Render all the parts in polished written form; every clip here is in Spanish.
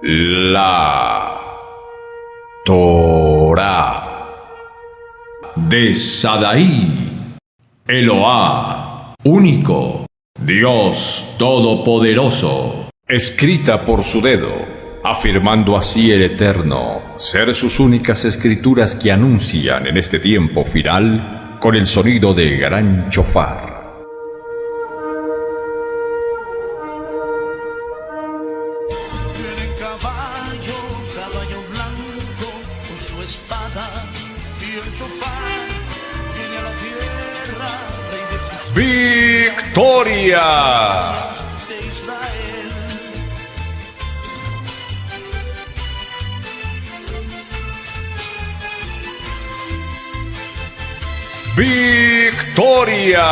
La Torá de Sadaí, Eloá, único, Dios todopoderoso, escrita por su dedo, afirmando así el Eterno ser sus únicas escrituras que anuncian en este tiempo final con el sonido de gran chofar. Caballo blanco con su espada y el chofar viene a la tierra, rey de justicia, ¡Victoria! de Israel. ¡Victoria!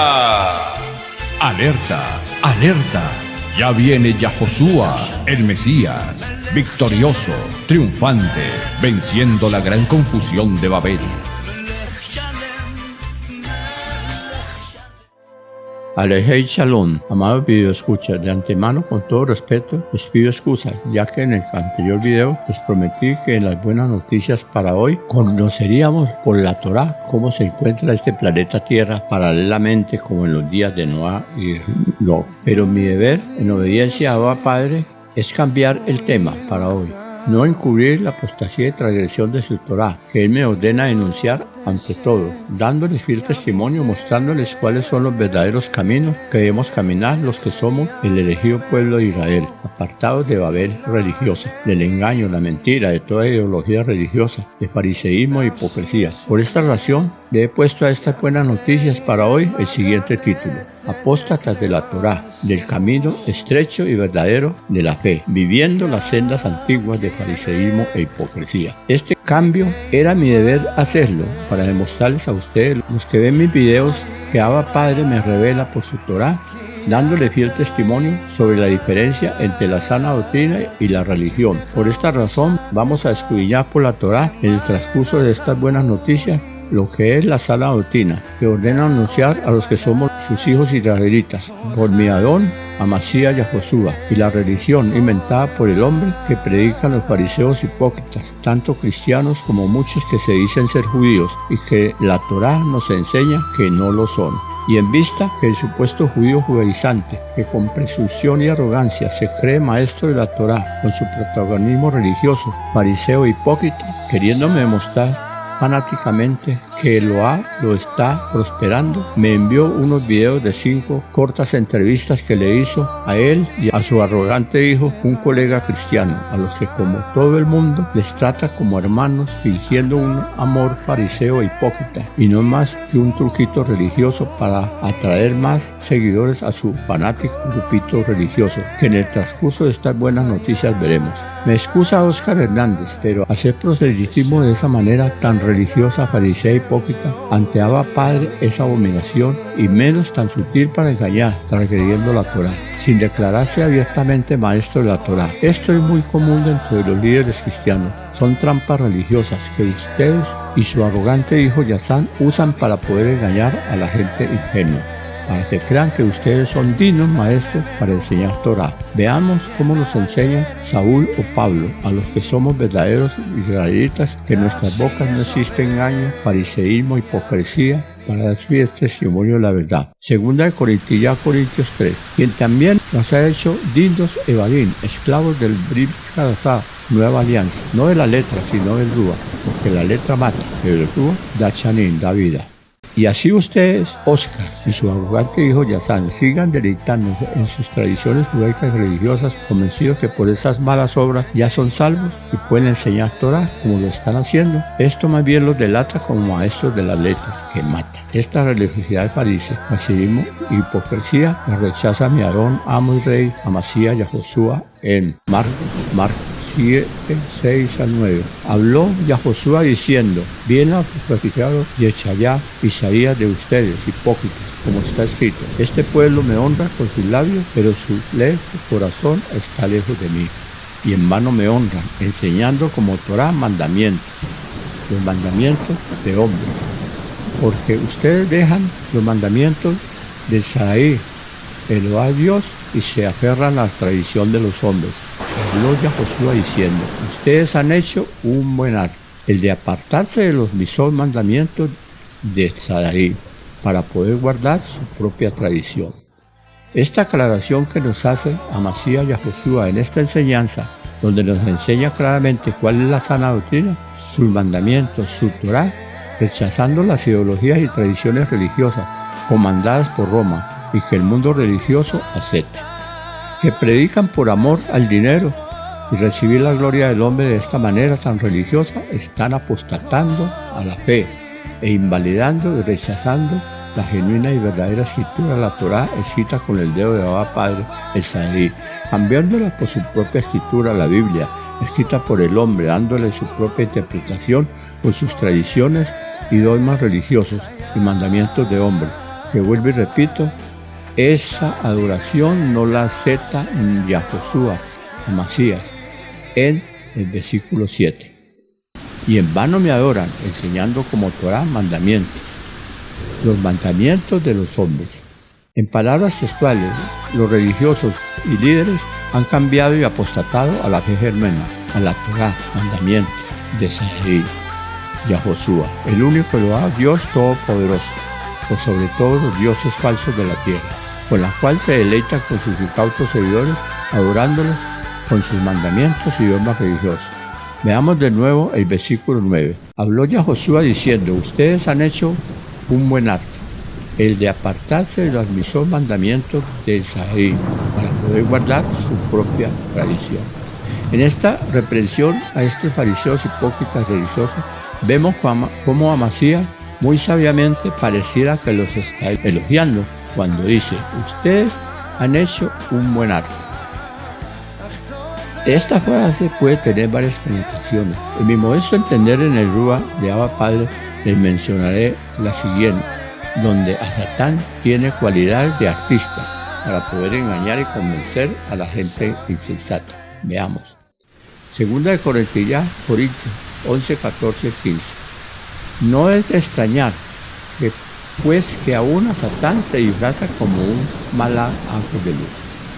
Alerta, alerta. Ya viene Yahoshua, el Mesías, victorioso, triunfante, venciendo la gran confusión de Babel. Alejei Shalom, amados videoescuchas, de antemano con todo respeto les pido excusas, ya que en el anterior video les prometí que en las buenas noticias para hoy conoceríamos por la Torá cómo se encuentra este planeta Tierra paralelamente como en los días de Noah y Lot. Pero mi deber, en obediencia a Abba Padre, es cambiar el tema para hoy. No encubrir la apostasía y transgresión de su Torá, que Él me ordena denunciar ante todo, dándoles fiel testimonio, mostrándoles cuáles son los verdaderos caminos que debemos caminar los que somos el elegido pueblo de Israel, apartados de Babel religiosa, del engaño, la mentira, de toda ideología religiosa, de fariseísmo e hipocresía. Por esta razón, le he puesto a estas buenas noticias para hoy el siguiente título: Apóstatas de la Torá, del camino estrecho y verdadero de la fe, viviendo las sendas antiguas de fariseísmo e hipocresía. Este cambio era mi deber hacerlo para demostrarles a ustedes, los que ven mis videos, que Abba Padre me revela por su Torá, dándole fiel testimonio sobre la diferencia entre la sana doctrina y la religión. Por esta razón, vamos a escudriñar por la Torá en el transcurso de estas buenas noticias lo que es la sana doctrina, que ordena anunciar a los que somos sus hijos israelitas, por mi Adón, Amasías Yahoshua, y la religión inventada por el hombre que predican los fariseos hipócritas, tanto cristianos como muchos que se dicen ser judíos, y que la Torá nos enseña que no lo son. Y en vista que el supuesto judío judaizante, que con presunción y arrogancia se cree maestro de la Torá, con su protagonismo religioso, fariseo hipócrita, queriéndome demostrar fanáticamente que lo está prosperando, me envió unos videos de 5 cortas entrevistas que le hizo a él y a su arrogante hijo, un colega cristiano, a los que como todo el mundo les trata como hermanos, fingiendo un amor fariseo e hipócrita, y no más que un truquito religioso para atraer más seguidores a su fanático grupito religioso, que en el transcurso de estas buenas noticias veremos. Me excusa Oscar Hernández, pero hacer proselitismo de esa manera tan religiosa, farisea, hipócrita, ante Abba Padre es abominación, y menos tan sutil para engañar, transgrediendo la Torá, sin declararse abiertamente maestro de la Torá. Esto es muy común dentro de los líderes cristianos. Son trampas religiosas que ustedes y su arrogante hijo Yazán usan para poder engañar a la gente ingenua, para que crean que ustedes son dignos maestros para enseñar Torá. Veamos cómo nos enseña Saúl o Pablo a los que somos verdaderos israelitas, que en nuestras bocas no existe engaño, fariseísmo, hipocresía, para dar fiel testimonio de la verdad. Segunda de Corintios 3, quien también nos ha hecho dignos Evadim, esclavos del Brit Hadashah, nueva alianza, no de la letra, sino del Rúa, porque la letra mata, pero el Rúa da chanín, da vida. Y así ustedes, Oscar y su arrogante hijo Yazán, sigan deleitándose en sus tradiciones judaicas y religiosas, convencidos que por esas malas obras ya son salvos y pueden enseñar Torá como lo están haciendo. Esto más bien los delata como maestros de la letra, que mata. Esta religiosidad farisea, fariseísmo y hipocresía la rechaza mi Aarón, amo y rey, Amasías Yahoshua, en Marcos 7, 6 al 9. Habló Yahoshua diciendo: bien ha profetizado Yeshayá, Isaías de ustedes, hipócritas, como está escrito: este pueblo me honra con sus labios, pero su corazón está lejos de mí. Y en vano me honran, enseñando como Torá mandamientos, los mandamientos de hombres. Porque ustedes dejan los mandamientos de Sadaí, Eloá Dios, y se aferran a la tradición de los hombres. habló ya Josué diciendo, ustedes han hecho un buen acto, el de apartarse de los mismos mandamientos de Sadaí, para poder guardar su propia tradición. Esta aclaración que nos hace Amasías y a Josué en esta enseñanza, donde nos enseña claramente cuál es la sana doctrina, sus mandamientos, su Torá, rechazando las ideologías y tradiciones religiosas comandadas por Roma y que el mundo religioso acepta, que predican por amor al dinero y recibir la gloria del hombre de esta manera tan religiosa, están apostatando a la fe e invalidando y rechazando la genuina y verdadera escritura, la Torá, escrita con el dedo de Abba Padre, el Sadaí, cambiándola por su propia escritura, la Biblia, escrita por el hombre, dándole su propia interpretación con sus tradiciones y dogmas religiosos y mandamientos de hombres, que vuelvo y repito, esa adoración no la acepta ni a Josué, Amasías, en el versículo 7. Y en vano me adoran, enseñando como Torá mandamientos, los mandamientos de los hombres. En palabras textuales, los religiosos y líderes han cambiado y apostatado a la fe germana, a la Torá, mandamientos de Sadaí y a Josué, el único Elohá, Dios Todopoderoso, por sobre todos los dioses falsos de la tierra, con la cual se deleita con sus incautos seguidores, adorándolos con sus mandamientos y dogmas religiosos. Veamos de nuevo el versículo 9. Habló ya Josué diciendo, ustedes han hecho un buen acto, el de apartarse de los mismos mandamientos de Sadaí, para poder guardar su propia tradición. En esta reprensión a estos fariseos hipócritas religiosos, vemos cómo Amasías muy sabiamente pareciera que los está elogiando cuando dice, ustedes han hecho un buen acto. Esta frase puede tener varias connotaciones. En mi modesto entender en el Rúa de Abba Padre les mencionaré la siguiente, donde a Satán tiene cualidades de artista para poder engañar y convencer a la gente insensata. Veamos. Segunda de Corintios 11, 14, 15. No es de extrañar que pues que aún a Satán se disfraza como un malán ángel de luz.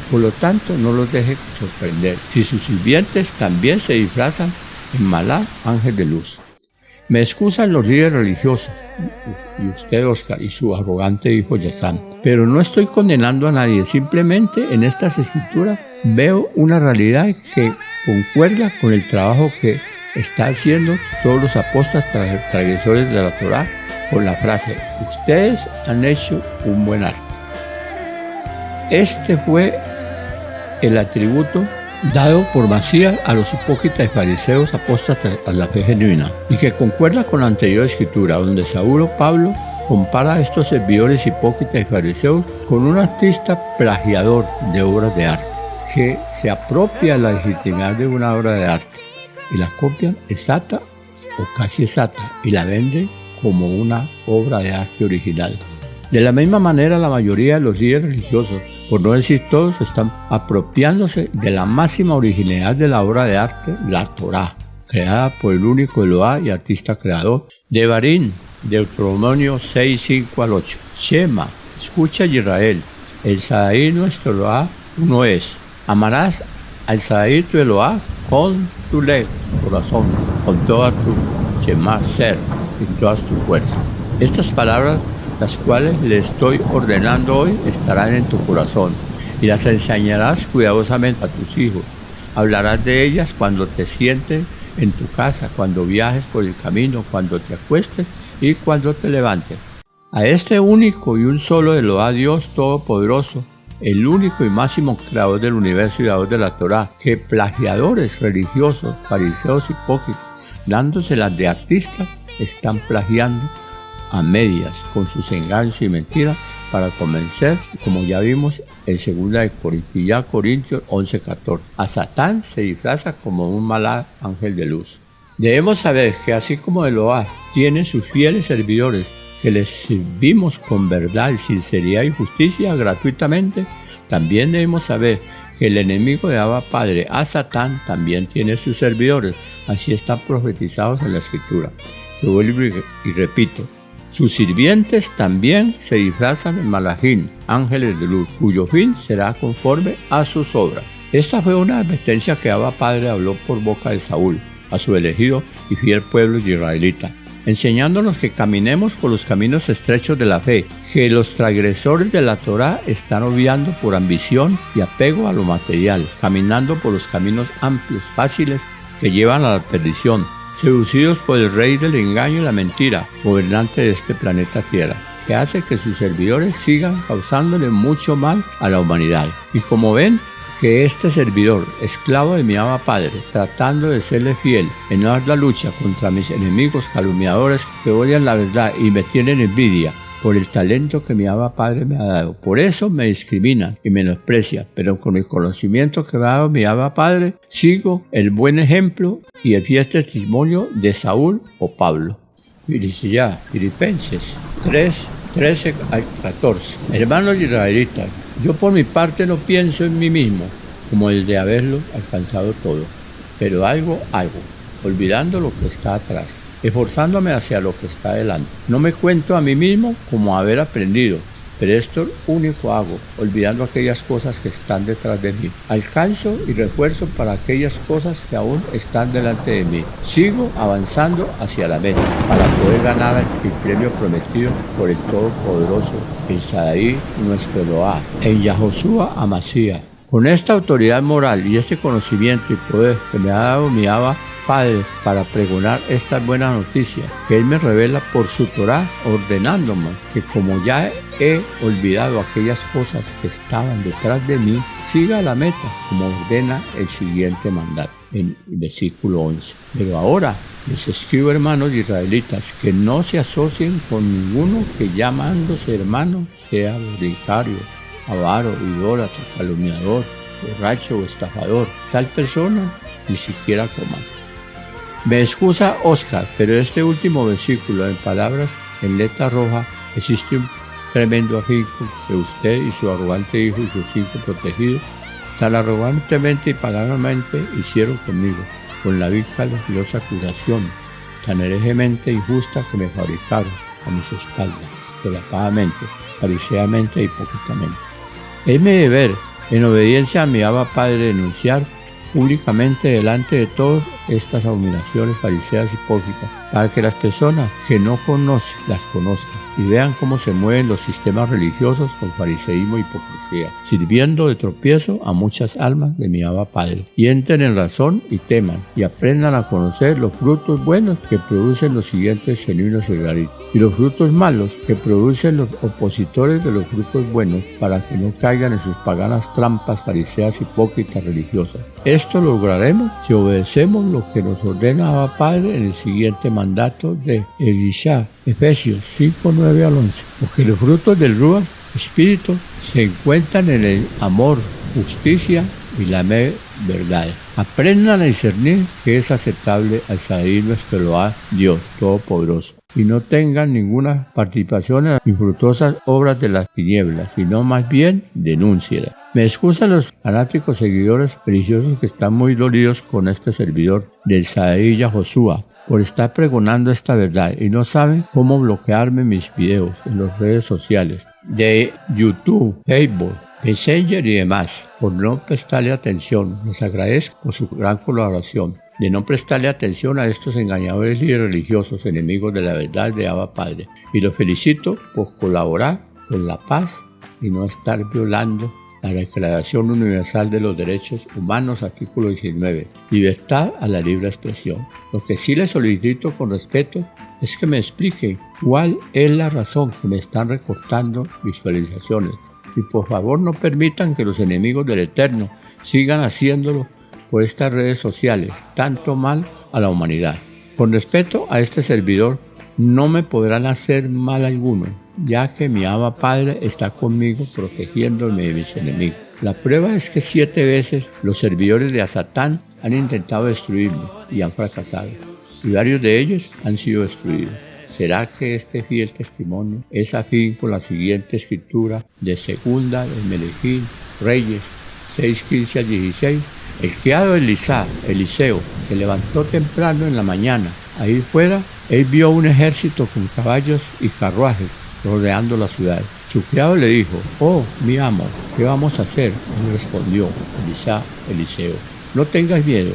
Por lo tanto, no los deje sorprender, si sus sirvientes también se disfrazan en malán ángel de luz. Me excusan los líderes religiosos, y usted, Oscar, y su arrogante hijo Yazam, pero no estoy condenando a nadie, simplemente en estas escrituras veo una realidad que concuerda con el trabajo que está haciendo todos los apóstoles transgresores de la Torá, con la frase, ustedes han hecho un buen acto. Este fue el atributo dado por Amasías a los hipócritas y fariseos apóstatas a la fe genuina, y que concuerda con la anterior escritura, donde Saulo Pablo compara a estos servidores hipócritas y fariseos con un artista plagiador de obras de arte, que se apropia de la legitimidad de una obra de arte, y la copian exacta o casi exacta, y la venden como una obra de arte original. De la misma manera, la mayoría de los líderes religiosos, por no decir todos, están apropiándose de la máxima originalidad de la obra de arte, la Torá, creada por el único Elohá y artista creador. Devarim, Deuteronomio 6, 5 al 8. Shema, escucha Israel, el Sadaí nuestro Elohá uno es. Amarás al Sadaí tu Elohá con tu corazón, con toda tu Shema ser y todas tus fuerzas. Estas palabras, las cuales le estoy ordenando hoy, estarán en tu corazón y las enseñarás cuidadosamente a tus hijos. Hablarás de ellas cuando te sientes en tu casa, cuando viajes por el camino, cuando te acuestes y cuando te levantes. A este único y un solo Elohá, Dios Todopoderoso, el único y máximo creador del universo y dador de la Torá, que plagiadores religiosos, fariseos hipócritas, dándoselas de artistas, están plagiando a medias con sus engaños y mentiras para convencer, como ya vimos en 2 Corintios 11, 14. A Satán se disfraza como un malán ángel de luz. Debemos saber que así como Elohá tiene sus fieles servidores que les servimos con verdad, sinceridad y justicia gratuitamente, también debemos saber que el enemigo de Abba Padre, a Satán, también tiene sus servidores. Así están profetizados en la Escritura. Se vuelve y repito, sus sirvientes también se disfrazan en malachín, ángeles de luz, cuyo fin será conforme a sus obras. Esta fue una advertencia que Abba Padre habló por boca de Saúl a su elegido y fiel pueblo israelita, enseñándonos que caminemos por los caminos estrechos de la fe, que los transgresores de la Torá están obviando por ambición y apego a lo material, caminando por los caminos amplios, fáciles, que llevan a la perdición, seducidos por el rey del engaño y la mentira, gobernante de este planeta Tierra, que hace que sus servidores sigan causándole mucho mal a la humanidad. Y como ven, que este servidor, esclavo de mi Abba Padre, tratando de serle fiel en la lucha contra mis enemigos calumniadores que odian la verdad y me tienen envidia por el talento que mi Abba Padre me ha dado. Por eso me discriminan y menosprecian, pero con el conocimiento que me ha dado mi Abba Padre, sigo el buen ejemplo y el fiel testimonio de Saúl o Pablo. Y dice ya, Filipenses 13 al 14. Hermanos israelitas, yo por mi parte no pienso en mí mismo como el de haberlo alcanzado todo, pero algo hago, olvidando lo que está atrás, esforzándome hacia lo que está delante. No me cuento a mí mismo como haber aprendido, pero esto único hago, olvidando aquellas cosas que están detrás de mí. Alcanzo y refuerzo para aquellas cosas que aún están delante de mí. Sigo avanzando hacia la meta para poder ganar el premio prometido por el Todopoderoso, el Sadaí, nuestro Eloá, en Yahoshua Amasías. Con esta autoridad moral y este conocimiento y poder que me ha dado mi Abba Padre para pregonar estas buenas noticias que Él me revela por su Torá, ordenándome que como ya he olvidado aquellas cosas que estaban detrás de mí, siga la meta, como ordena el siguiente mandato en el versículo 11. Pero ahora les escribo, hermanos israelitas, que no se asocien con ninguno que llamándose hermano sea fornicario, avaro, idólatra, calumniador, borracho o estafador. Tal persona ni siquiera coma. Me excusa Oscar, pero este último versículo en palabras en letra roja existe un tremendo afinco que usted y su arrogante hijo y sus 5 protegidos tan arrogantemente y paganamente hicieron conmigo, con la vil calumniosa acusación tan herejemente injusta que me fabricaron a mis espaldas, solapadamente, fariseamente e hipócritamente. Es mi deber, en obediencia a mi Abba Padre, denunciar públicamente delante de todos estas abominaciones fariseas hipócritas, para que las personas que no conocen las conozcan y vean cómo se mueven los sistemas religiosos con fariseísmo e hipocresía, sirviendo de tropiezo a muchas almas de mi Abba Padre, y entren en razón y teman, y aprendan a conocer los frutos buenos que producen los siguientes genuinos israelitas, y los frutos malos que producen los opositores de los frutos buenos, para que no caigan en sus paganas trampas fariseas hipócritas religiosas. Esto lo lograremos si obedecemos lo que nos ordena Abba Padre en el siguiente mandato de Elisha, Efesios 5, 9 al 11. Porque los frutos del Ruach, Espíritu, se encuentran en el amor, justicia y la verdad. Aprendan a discernir que es aceptable al Sadaí nuestro Eloá, Dios Todopoderoso, y no tengan ninguna participación en las infructuosas obras de las tinieblas, sino más bien denúncienlas. Me excusan los fanáticos seguidores religiosos que están muy dolidos con este servidor del Sadaí Yahoshua por estar pregonando esta verdad y no saben cómo bloquearme mis videos en las redes sociales de YouTube, Facebook, Messenger y demás, por no prestarle atención. Les agradezco por su gran colaboración de no prestarle atención a estos engañadores líderes religiosos, enemigos de la verdad de Abba Padre, y los felicito por colaborar con la paz y no estar violando la Declaración Universal de los Derechos Humanos, artículo 19, libertad a la libre expresión. Lo que sí les solicito con respeto es que me expliquen cuál es la razón que me están recortando visualizaciones, y por favor no permitan que los enemigos del Eterno sigan haciéndolo por estas redes sociales, tanto mal a la humanidad. Con respeto a este servidor, no me podrán hacer mal alguno, ya que mi Abba Padre está conmigo protegiéndome de mis enemigos. La prueba es que 7 veces los servidores de Satán han intentado destruirme y han fracasado, y varios de ellos han sido destruidos. ¿Será que este fiel testimonio es afín con la siguiente escritura de segunda de Melejil, Reyes 6:15 al 16? El criado de Eliseo, se levantó temprano en la mañana. Ahí fuera, él vio un ejército con caballos y carruajes rodeando la ciudad. Su criado le dijo: oh, mi amo, ¿qué vamos a hacer? Y respondió Eliseo: no tengas miedo,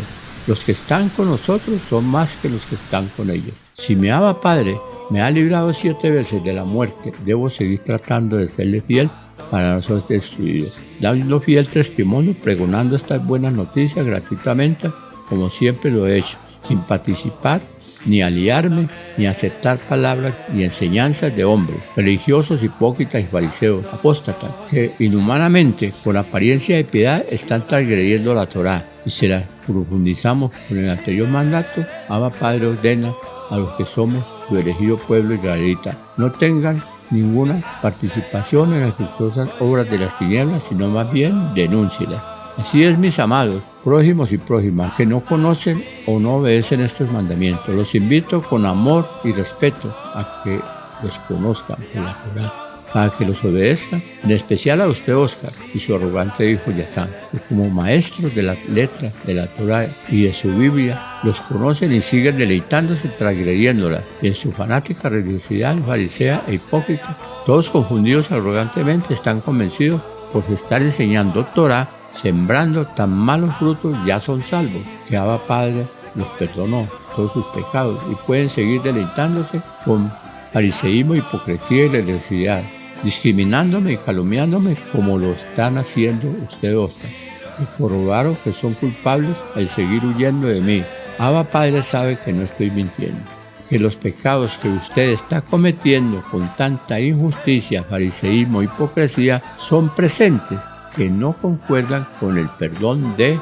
los que están con nosotros son más que los que están con ellos. Si mi Abba Padre me ha librado 7 veces de la muerte, debo seguir tratando de serle fiel para no ser destruido, dando fiel testimonio, pregonando estas buenas noticias gratuitamente, como siempre lo he hecho, sin participar, ni aliarme, ni aceptar palabras ni enseñanzas de hombres, religiosos, hipócritas y fariseos, apóstatas, que inhumanamente, con apariencia de piedad, están transgrediendo la Torá. Y si la profundizamos con el anterior mandato, Abba Padre ordena a los que somos su elegido pueblo israelita: no tengan ninguna participación en las fructuosas obras de las tinieblas, sino más bien denúncielas. Así es, mis amados prójimos y prójimas, que no conocen o no obedecen estos mandamientos. Los invito con amor y respeto a que los conozcan por la Torá, para que los obedezcan, en especial a usted, Oscar, y su arrogante hijo Yazán, que como maestros de la letra de la Torá y de su Biblia, los conocen y siguen deleitándose transgrediéndola, y en su fanática religiosidad farisea e hipócrita, todos confundidos arrogantemente están convencidos por estar enseñando Torá, sembrando tan malos frutos, ya son salvos, que Abba Padre los perdonó todos sus pecados y pueden seguir deleitándose con fariseísmo, hipocresía y religiosidad, discriminándome y calumniándome como lo están haciendo ustedes, Oscar, que corroboraron que son culpables al seguir huyendo de mí. Abba Padre sabe que no estoy mintiendo, que los pecados que usted está cometiendo con tanta injusticia, fariseísmo, hipocresía son presentes, que no concuerdan con el perdón de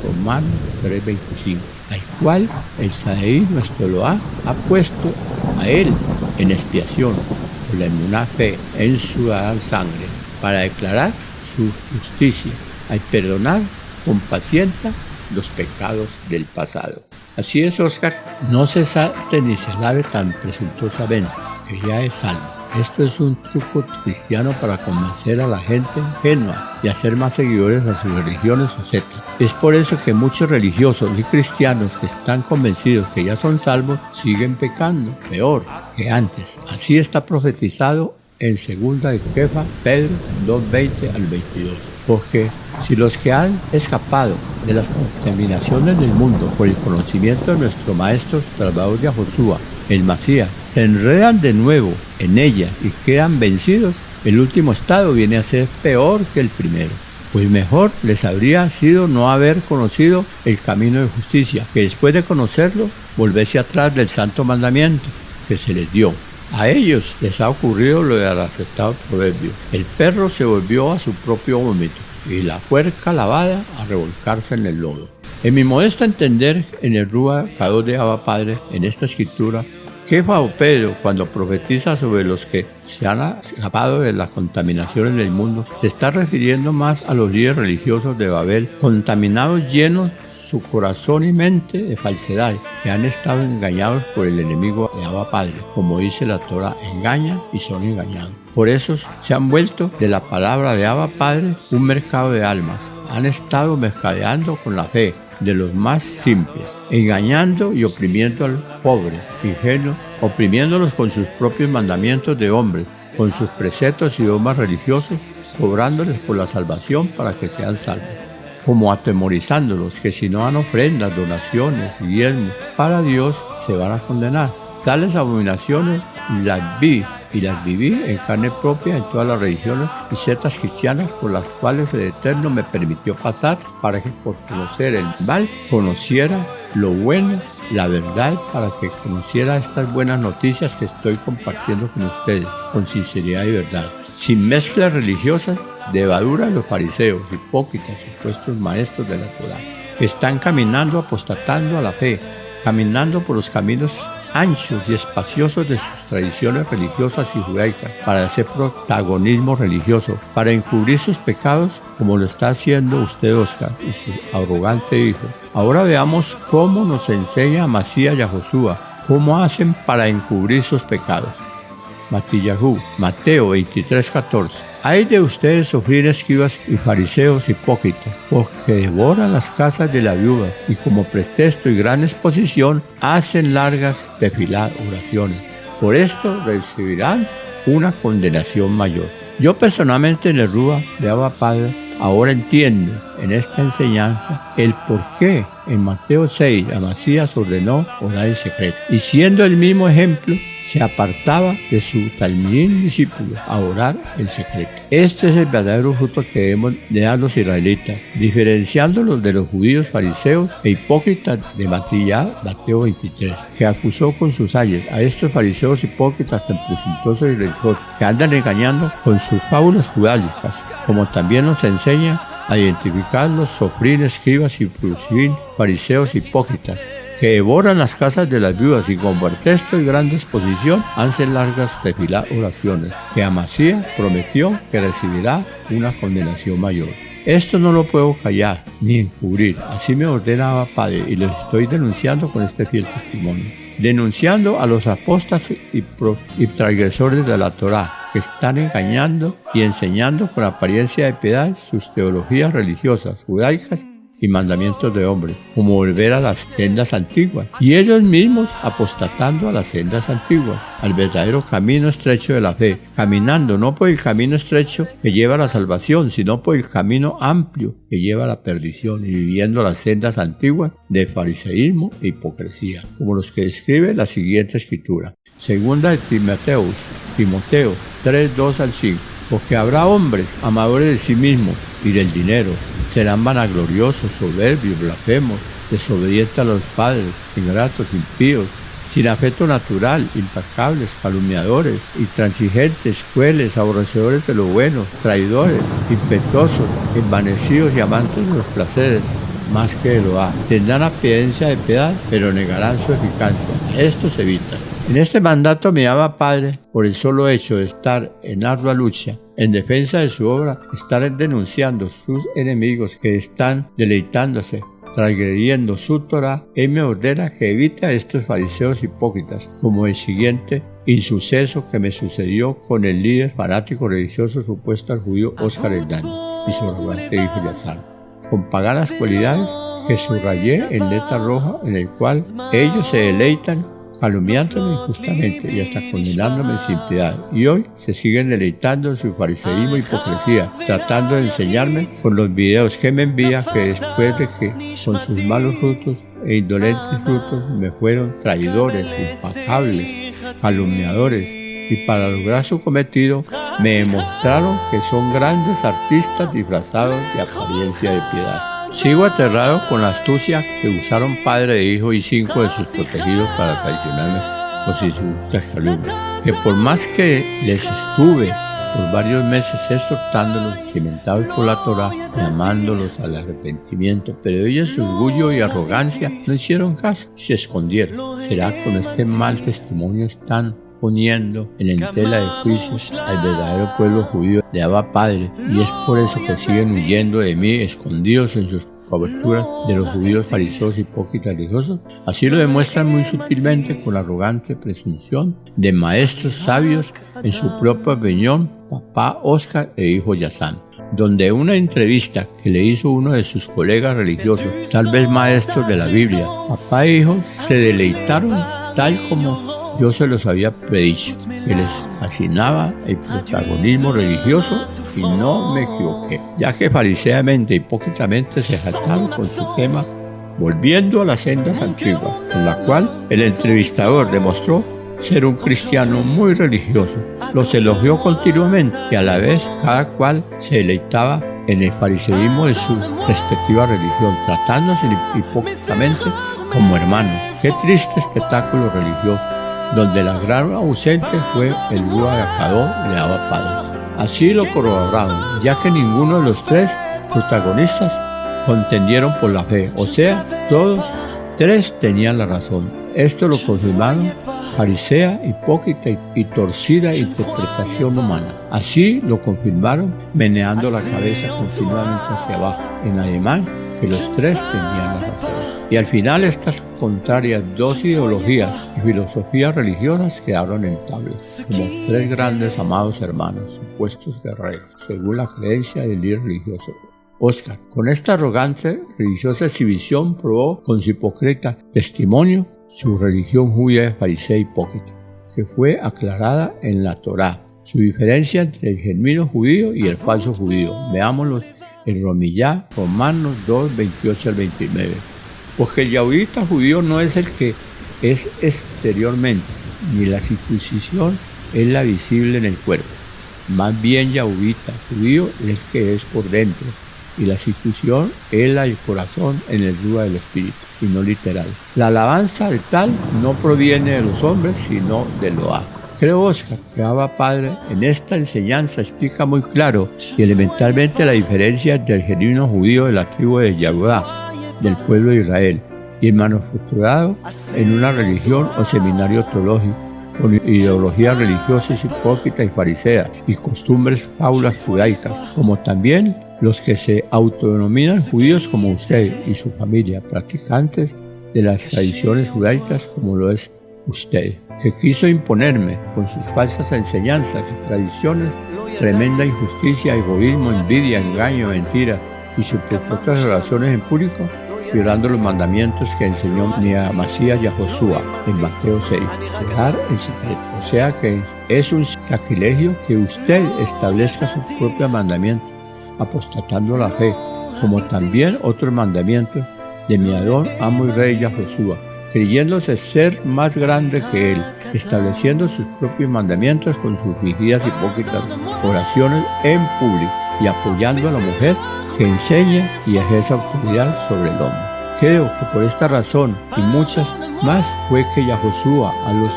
Romanos 3:25, al cual el Sadaí, nuestro Elohá, ha puesto a él en expiación por la emuná fe en su sangre, para declarar su justicia, al perdonar con paciencia los pecados del pasado. Así es, Oscar, no se salte ni se alabe tan presuntuosamente, que ya es salvo. Esto es un truco cristiano para convencer a la gente ingenua y hacer más seguidores a sus religiones o sectas. Es por eso que muchos religiosos y cristianos que están convencidos que ya son salvos siguen pecando, peor que antes. Así está profetizado en 2 de Kefa, Pedro 2:20 al 22. Porque si los que han escapado de las contaminaciones del mundo por el conocimiento de nuestro Maestro Salvador Yahoshua, el Masías, se enredan de nuevo en ellas y quedan vencidos, el último estado viene a ser peor que el primero. Pues mejor les habría sido no haber conocido el camino de justicia, que después de conocerlo, volverse atrás del santo mandamiento que se les dio. A ellos les ha ocurrido lo del aceptado proverbio: el perro se volvió a su propio vómito y la puerca lavada a revolcarse en el lodo. En mi modesto entender, en el Ruach Kadosh de Abba Padre, en esta escritura, Kefa o Pedro, cuando profetiza sobre los que se han escapado de las contaminaciones del mundo, se está refiriendo más a los líderes religiosos de Babel, contaminados, llenos su corazón y mente de falsedad, que han estado engañados por el enemigo de Abba Padre. Como dice la Torá, engañan y son engañados. Por eso se han vuelto de la palabra de Abba Padre un mercado de almas. Han estado mercadeando con la fe de los más simples, engañando y oprimiendo al pobre, ingenuo, oprimiéndolos con sus propios mandamientos de hombres, con sus preceptos y dogmas religiosos, cobrándoles por la salvación para que sean salvos, como atemorizándolos que si no dan ofrendas, donaciones y diezmos para Dios, se van a condenar. Tales abominaciones las vi y las viví en carne propia en todas las religiones y sectas cristianas por las cuales el Eterno me permitió pasar, para que por conocer el mal conociera lo bueno, la verdad, para que conociera estas buenas noticias que estoy compartiendo con ustedes con sinceridad y verdad, sin mezclas religiosas, levadura de los fariseos, hipócritas, supuestos maestros de la Torá, que están caminando, apostatando a la fe, caminando por los caminos anchos y espaciosos de sus tradiciones religiosas y judaicas, para hacer protagonismo religioso, para encubrir sus pecados, como lo está haciendo usted, Oscar, y su arrogante hijo. Ahora veamos cómo nos enseña Masías Yahoshua, cómo hacen para encubrir sus pecados. Mateo 23:14. Hay de ustedes, sufrir escribas y fariseos hipócritas, porque devoran las casas de la viuda y como pretexto y gran exposición hacen largas oraciones. Por esto recibirán una condenación mayor. Yo personalmente en el Rúa de Abba Padre ahora entiendo en esta enseñanza el por qué en Mateo 6 Amasías ordenó orar en secreto. Y siendo el mismo ejemplo, se apartaba de su talmidín discípulo a orar en secreto. Este es el verdadero fruto que debemos de dar los israelitas, diferenciándolos de los judíos fariseos e hipócritas de Mateo 23, que acusó con sus ayes a estos fariseos hipócritas tan presuntuosos y religiosos que andan engañando con sus fábulas judaicas, como también nos enseña a identificar los sofrín, escribas y fariseos hipócritas, que devoran las casas de las viudas y con pretexto y gran disposición hacen largas oraciones, que Amasías prometió que recibirá una condenación mayor. Esto no lo puedo callar ni encubrir, así me ordenaba Padre y lo estoy denunciando con este fiel testimonio. Denunciando a los apóstatas y transgresores de la Torá, que están engañando y enseñando con apariencia de piedad sus teologías religiosas, judaicas y mandamientos de hombres, como volver a las sendas antiguas, y ellos mismos apostatando a las sendas antiguas, al verdadero camino estrecho de la fe, caminando no por el camino estrecho que lleva a la salvación, sino por el camino amplio que lleva a la perdición, y viviendo las sendas antiguas de fariseísmo e hipocresía, como los que describe la siguiente escritura. Segunda de Timoteo 3, 2 al 5. Porque habrá hombres amadores de sí mismos y del dinero, serán vanagloriosos, soberbios, blasfemos, desobedientes a los padres, ingratos, impíos, sin afecto natural, implacables, calumniadores, intransigentes, crueles, aborrecedores de lo bueno, traidores, impetuosos, envanecidos y amantes de los placeres, más que de lo tendrán apariencia de piedad, pero negarán su eficacia. Esto se evita. En este mandato me llama Padre, por el solo hecho de estar en ardua lucha en defensa de su obra, estar denunciando sus enemigos que están deleitándose, transgrediendo su Torah. Él me ordena que evite a estos fariseos hipócritas, como el siguiente insuceso que me sucedió con el líder fanático religioso supuesto al judío Óscar Eldani y su arrogante hijo Yazán, con paganas cualidades que subrayé en letra roja, en el cual ellos se deleitan calumniándome injustamente y hasta condenándome sin piedad, y hoy se siguen deleitando en su fariseísmo e hipocresía, tratando de enseñarme con los videos que me envía, que después de que con sus malos frutos e indolentes frutos me fueron traidores, implacables, calumniadores, y para lograr su cometido me demostraron que son grandes artistas disfrazados de apariencia de piedad. Sigo aterrado con la astucia que usaron padre, hijo y 5 de sus protegidos para traicionarme con sus injustas calumnias, que por más que les estuve por varios meses exhortándolos, cimentados por la Torá, llamándolos al arrepentimiento, pero ellos, su orgullo y arrogancia, no hicieron caso y se escondieron. ¿Será con este mal testimonio están poniendo en tela de juicios al verdadero pueblo judío de Abba Padre, y es por eso que siguen huyendo de mí, escondidos en sus coberturas de los judíos fariseos hipócritas religiosos? Así lo demuestran muy sutilmente con la arrogante presunción de maestros sabios en su propia opinión, papá Óscar e hijo Yazán, donde una entrevista que le hizo uno de sus colegas religiosos, tal vez maestros de la Biblia, papá e hijo se deleitaron tal como yo se los había predicho, que les fascinaba el protagonismo religioso, y no me equivoqué, ya que fariseamente y hipócritamente se jactaron con su tema volviendo a las sendas antiguas, con la cual el entrevistador demostró ser un cristiano muy religioso. Los elogió continuamente y a la vez cada cual se deleitaba en el fariseísmo de su respectiva religión, tratándose hipócritamente como hermanos. Qué triste espectáculo religioso, donde la gran ausente fue el Rúa de Acadó de Abba Padre. Así lo corroboraron, ya que ninguno de los 3 protagonistas contendieron por la fe, o sea, todos 3 tenían la razón. Esto lo confirmaron farisea, hipócrita y torcida interpretación humana. Así lo confirmaron meneando la cabeza continuamente hacia abajo, en ademán que los 3 tenían la razón. Y al final estas contrarias 2 ideologías y filosofías religiosas quedaron en tablas, como 3 grandes amados hermanos, supuestos guerreros, según la creencia del líder religioso Óscar. Con esta arrogante religiosa exhibición probó con su hipócrita testimonio su religión judía farisea hipócrita, que fue aclarada en la Torá. Su diferencia entre el genuino judío y el falso judío. Veámoslo en Romillá, Romanos 2, 28 al 29. Porque el yahudita judío no es el que es exteriormente, ni la circuncisión es la visible en el cuerpo. Más bien yahudita judío es el que es por dentro, y la circuncisión es la del corazón en el ruah del espíritu, y no literal. La alabanza de tal no proviene de los hombres, sino de Eloá. Creo, Oscar, que Abba Padre en esta enseñanza explica muy claro y elementalmente la diferencia entre el genuino judío de la tribu de Yahudá, del pueblo de Israel, y el manufacturado en una religión o seminario teológico, con ideologías religiosas hipócritas y fariseas, y costumbres fábulas judaicas, como también los que se autodenominan judíos como usted y su familia, practicantes de las tradiciones judaicas como lo es usted, que quiso imponerme con sus falsas enseñanzas y tradiciones tremenda injusticia, egoísmo, envidia, engaño, mentira y sus propias relaciones en público, violando los mandamientos que enseñó mi Amasías y a Josué en Mateo 6, orar en secreto. O sea que es un sacrilegio que usted establezca sus propios mandamientos, apostatando la fe, como también otros mandamientos de mi Adón, amo y rey Yahoshua, creyéndose ser más grande que él, estableciendo sus propios mandamientos con sus vigías hipócritas, oraciones en público y apoyando a la mujer que enseña y ejerce autoridad sobre el hombre. Creo que por esta razón y muchas más fue que Yahoshua a los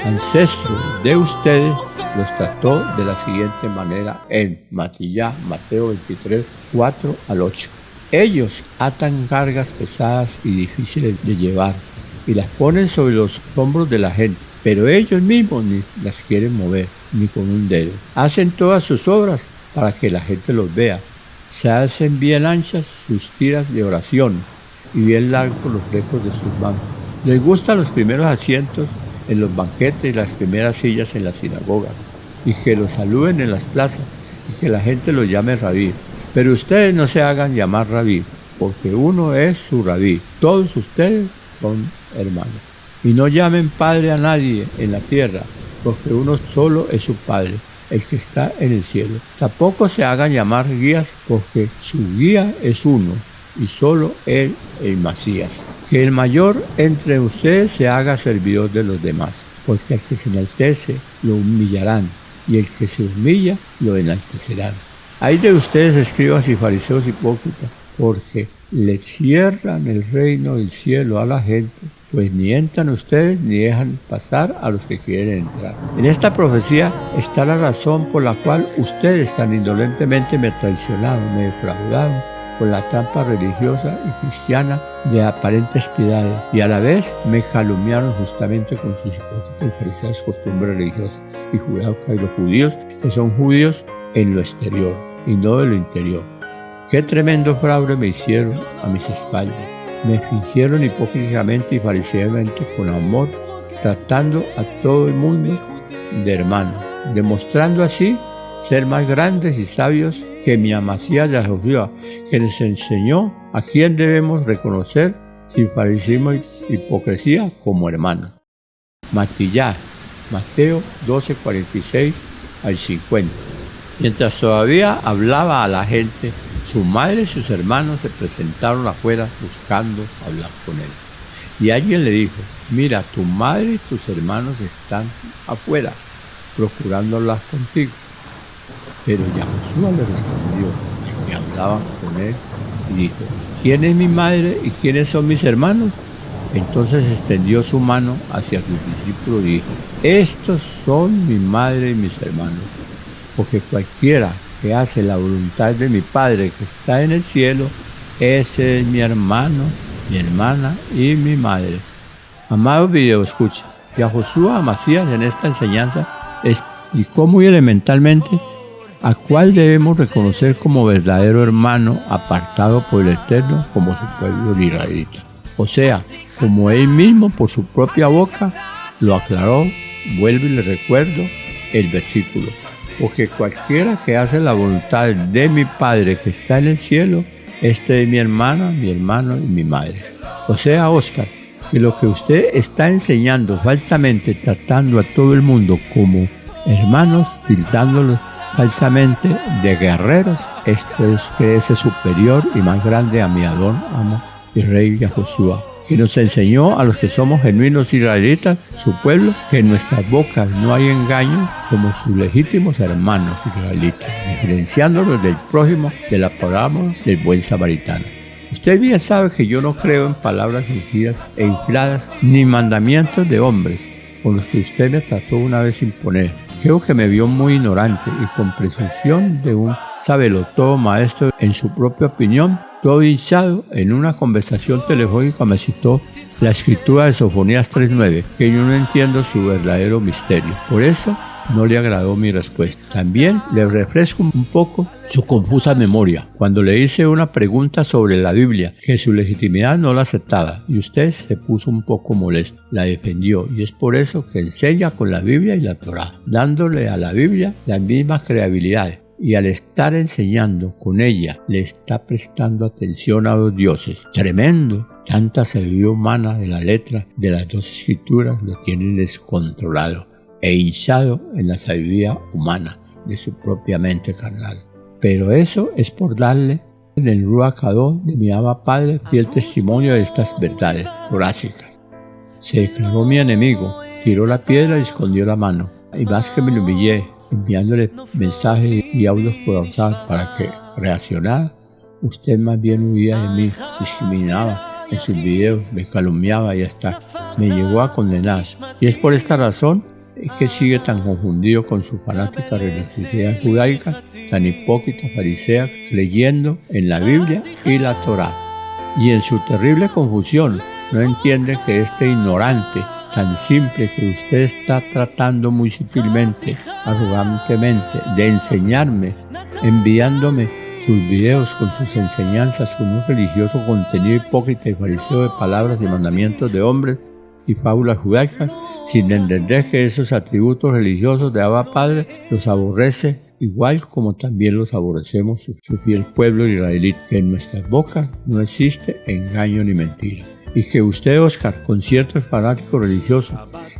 ancestros de ustedes los trató de la siguiente manera en Mateo 23, 4 al 8. Ellos atan cargas pesadas y difíciles de llevar y las ponen sobre los hombros de la gente, pero ellos mismos ni las quieren mover, ni con un dedo. Hacen todas sus obras para que la gente los vea. Se hacen bien anchas sus tiras de oración y bien largos los flecos de sus bancos. Les gustan los primeros asientos en los banquetes y las primeras sillas en las sinagogas, y que los saluden en las plazas y que la gente los llame rabí. Pero ustedes no se hagan llamar rabí, porque uno es su rabí. Todos ustedes son hermanos. Y no llamen padre a nadie en la tierra, porque uno solo es su padre, el que está en el cielo. Tampoco se hagan llamar guías, porque su guía es uno, y solo él, el Masías. Que el mayor entre ustedes se haga servidor de los demás, porque al que se enaltece lo humillarán, y el que se humilla lo enaltecerán. Hay de ustedes, escribas y fariseos hipócritas, porque le cierran el reino del cielo a la gente, pues ni entran ustedes ni dejan pasar a los que quieren entrar. En esta profecía está la razón por la cual ustedes tan indolentemente me traicionaron, me defraudaron con la trampa religiosa y cristiana de aparentes piedades, y a la vez me calumniaron justamente con sus hipócritas y fariseas costumbres religiosas y judaicas, y los judíos que son judíos en lo exterior y no de lo interior. Qué tremendo fraude me hicieron a mis espaldas. Me fingieron hipócritamente y fariseamente con amor, tratando a todo el mundo de hermano, demostrando así ser más grandes y sabios que mi Amasías Yahoshua, que nos enseñó a quién debemos reconocer sin fariseísmo y hipocresía como hermanos. Matillá, Mateo 12, 46 al 50. Mientras todavía hablaba a la gente, su madre y sus hermanos se presentaron afuera buscando hablar con él. Y alguien le dijo: mira, tu madre y tus hermanos están afuera procurando hablar contigo. Pero Yahoshua le respondió al que hablaba con él y dijo: ¿quién es mi madre y quiénes son mis hermanos? Entonces extendió su mano hacia sus discípulos y dijo: estos son mi madre y mis hermanos, porque cualquiera que hace la voluntad de mi Padre que está en el cielo, ese es mi hermano, mi hermana y mi madre. Amados videoescuchas, Yahoshua Amasías en esta enseñanza explicó muy elementalmente a cuál debemos reconocer como verdadero hermano apartado por el Eterno como su pueblo israelita. O sea, como él mismo por su propia boca lo aclaró. Vuelvo y le recuerdo el versículo: porque cualquiera que hace la voluntad de mi Padre que está en el cielo, este es mi hermana, mi hermano y mi madre. O sea, Oscar, que lo que usted está enseñando falsamente, tratando a todo el mundo como hermanos, tildándolos falsamente de guerreros, esto es creerse superior y más grande a mi Adón, amo y rey Yahoshua, que nos enseñó a los que somos genuinos israelitas, su pueblo, que en nuestras bocas no hay engaño, como sus legítimos hermanos israelitas, diferenciándolos del prójimo, de la parábola del buen samaritano. Usted bien sabe que yo no creo en palabras fingidas e infladas, ni mandamientos de hombres, con los que usted me trató una vez imponer. Creo que me vio muy ignorante y con presunción de un sabelotodo maestro en su propia opinión. Todo hinchado, en una conversación telefónica me citó la escritura de Sofonías 3:9, que yo no entiendo su verdadero misterio. Por eso no le agradó mi respuesta. También le refresco un poco su confusa memoria. Cuando le hice una pregunta sobre la Biblia, que su legitimidad no la aceptaba, y usted se puso un poco molesto. La defendió, y es por eso que enseña con la Biblia y la Torá, dándole a la Biblia las mismas credibilidades. Y al estar enseñando con ella, le está prestando atención a los dioses. Tremendo. Tanta sabiduría humana de la letra de las dos escrituras lo tiene descontrolado e hinchado en la sabiduría humana de su propia mente carnal. Pero eso es por darle en el Ruach Hadós de mi Abba Padre fiel testimonio de estas verdades orásicas. Se declaró mi enemigo, tiró la piedra y escondió la mano. Y más que me lo humillé, enviándole mensajes y audios por WhatsApp para que reaccionara, usted más bien huía de mí, discriminaba en sus videos, me calumniaba y hasta me llegó a condenar. Y es por esta razón que sigue tan confundido con su fanática religiosidad judaica, tan hipócrita farisea, creyendo en la Biblia y la Torá. Y en su terrible confusión no entiende que este ignorante tan simple que usted está tratando muy sutilmente, arrogantemente, de enseñarme, enviándome sus videos con sus enseñanzas, con un religioso contenido hipócrita y fariseo de palabras y mandamientos de hombres y fábulas judaicas, sin entender que esos atributos religiosos de Abba Padre los aborrece, igual como también los aborrecemos su fiel pueblo israelita, que en nuestras bocas no existe engaño ni mentira. Y que usted, Oscar, con ciertos fanáticos religiosos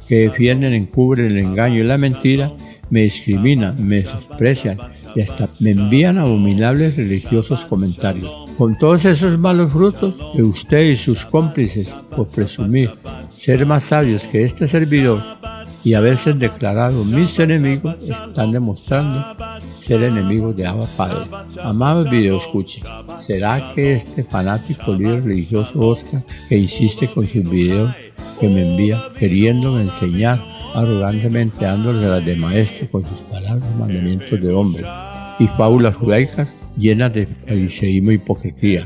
que defienden, encubren el engaño y la mentira, me discriminan, me desprecian y hasta me envían abominables religiosos comentarios. Con todos esos malos frutos de usted y sus cómplices por presumir ser más sabios que este servidor y haberse declarado mis enemigos, están demostrando ser enemigos de Abba Padre. Amado videoescuche, ¿será que este fanático líder religioso Oscar, que insiste con sus videos que me envía, queriéndome enseñar arrogantemente, dándole las de maestro con sus palabras, mandamientos de hombre y fábulas judaicas llenas de fariseísmo y hipocresía,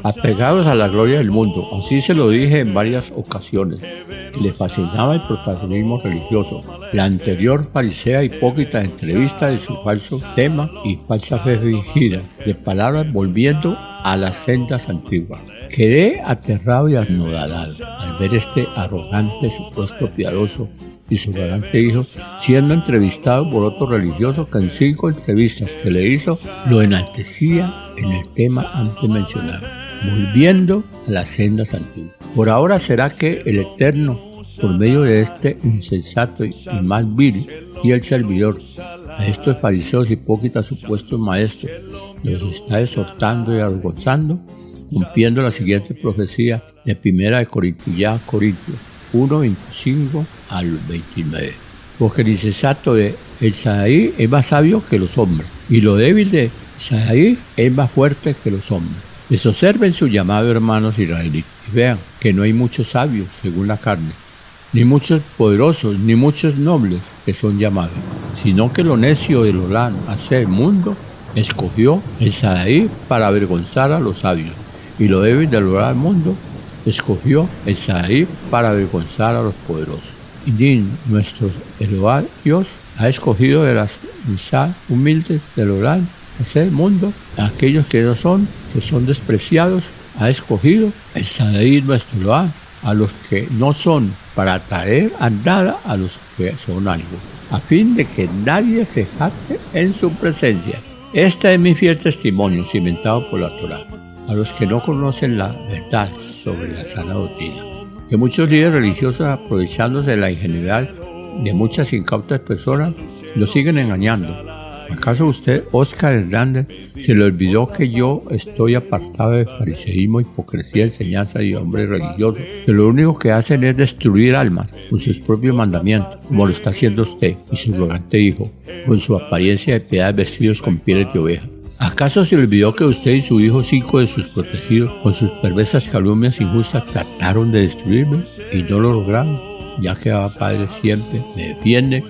apegados a la gloria del mundo? Así se lo dije en varias ocasiones, que le fascinaba el protagonismo religioso, la anterior farisea hipócrita entrevista de su falso tema y falsa fe fingida, de palabras volviendo a las sendas antiguas. Quedé aterrado y anodadado al ver este arrogante supuesto piadoso y su arrogante hijo siendo entrevistado por otro religioso que en 5 entrevistas que le hizo lo enaltecía en el tema antes mencionado, volviendo a las sendas antiguas. Por ahora será que el Eterno, por medio de este insensato y más vil y el servidor a estos fariseos hipócritas supuestos maestros, los está exhortando y avergonzando, cumpliendo la siguiente profecía de 1 Corintios 1:25 al 29. Porque el insensato de Esaí es más sabio que los hombres, y lo débil de Esaí es más fuerte que los hombres. Les observen su llamado, hermanos israelitas, y vean que no hay muchos sabios según la carne, ni muchos poderosos, ni muchos nobles que son llamados, sino que lo necio del Olam, hacer mundo, escogió Esaí para avergonzar a los sabios, y lo débil del Olam mundo escogió Esaí para avergonzar a los poderosos. Y Din, nuestro Elohá Dios, ha escogido de las misas humildes del Olam, hacer mundo, a aquellos que no son, que son despreciados, ha escogido Esaí, nuestro Elohá, a los que no son, para traer a nada a los que son algo, a fin de que nadie se jacte en su presencia. Este es mi fiel testimonio, cimentado por la Torá, a los que no conocen la verdad sobre la sana doctrina. que muchos líderes religiosos, aprovechándose de la ingenuidad de muchas incautas personas, lo siguen engañando. ¿Acaso usted, Óscar Hernández, se le olvidó que yo estoy apartado de fariseísmo, hipocresía, enseñanza y hombres religiosos, que lo único que hacen es destruir almas con sus propios mandamientos, como lo está haciendo usted y su arrogante hijo, con su apariencia de piedad vestidos con pieles de oveja? ¿Acaso se le olvidó que usted y su hijo, 5 de sus protegidos, con sus perversas calumnias injustas, trataron de destruirme y no lo lograron, ya que Abba Padre siempre me defiende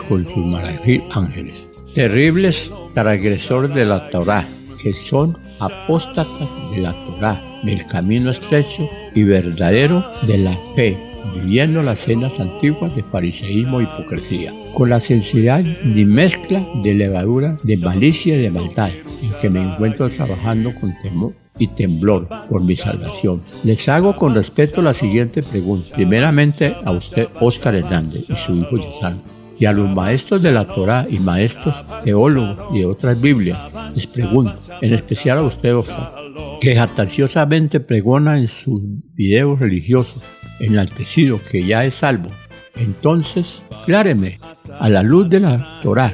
con sus maravillosos ángeles? Terribles transgresores de la Torá, que son apóstatas de la Torá, del camino estrecho y verdadero de la fe, viviendo las sendas antiguas de fariseísmo e hipocresía, con la sinceridad ni mezcla de levadura, de malicia y de maldad, en que me encuentro trabajando con temor y temblor por mi salvación. Les hago con respeto la siguiente pregunta, primeramente a usted, Óscar Hernández, y su hijo Yesán, y a los maestros de la Torá y maestros teólogos y de otras Biblias, les pregunto, en especial a usted, Óscar, que jactanciosamente pregona en sus videos religiosos, enaltecido que ya es salvo. Entonces, acláreme, a la luz de la Torá,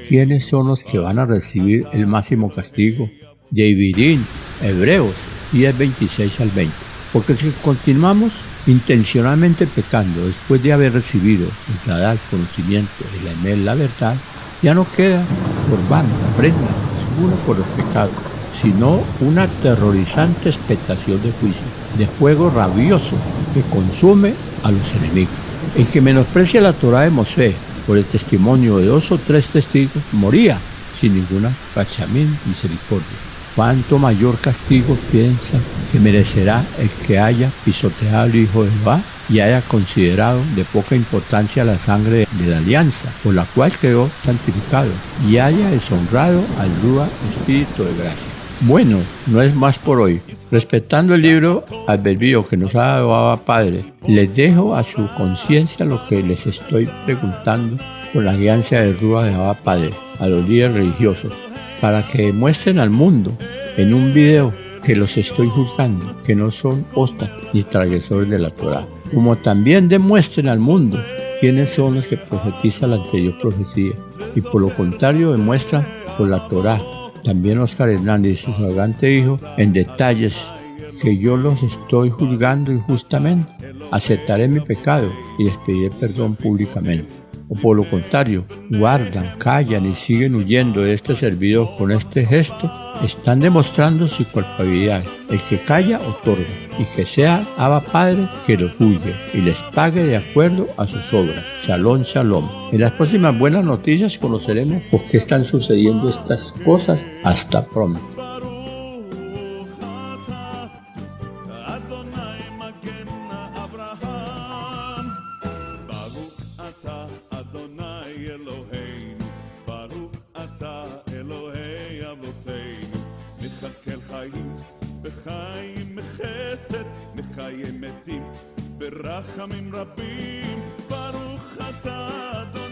¿quiénes son los que van a recibir el máximo castigo? Devirín, Hebreos 10, 26 al 20. Porque si continuamos intencionalmente pecando después de haber recibido el radar conocimiento de la verdad, ya no queda corbán, prenda alguna por los pecados, sino una aterrorizante expectación de juicio, de fuego rabioso que consume a los enemigos. El que menosprecia la Torá de Mosé por el testimonio de 2 o 3 testigos moría sin ninguna misericordia. ¿Cuánto mayor castigo piensa que merecerá el que haya pisoteado al Hijo de Jehová y haya considerado de poca importancia la sangre de la alianza, por la cual quedó santificado, y haya deshonrado al Rúa Espíritu de gracia? Bueno, no es más por hoy. Respetando el libro adverbio que nos ha dado Abba Padre, les dejo a su conciencia lo que les estoy preguntando con la guianza del Rúa de Abba Padre, a los líderes religiosos, para que muestren al mundo en un video que los estoy juzgando, que no son apóstatas ni transgresores de la Torá, como también demuestren al mundo quiénes son los que profetizan la anterior profecía, y por lo contrario demuestran por la Torá. También Óscar Hernández y su arrogante hijo en detalles que yo los estoy juzgando injustamente. Aceptaré mi pecado y les pediré perdón públicamente. O por lo contrario, guardan, callan y siguen huyendo de este servidor con este gesto, están demostrando su culpabilidad. El que calla, otorga, y que sea Abba Padre que los juzgue y les pague de acuerdo a sus obras. Shalom, shalom. En las próximas buenas noticias conoceremos por qué están sucediendo estas cosas. Hasta pronto. בחיים חסד, מחיים מתים, ברחמים רבים, ברוך אתה אדוני.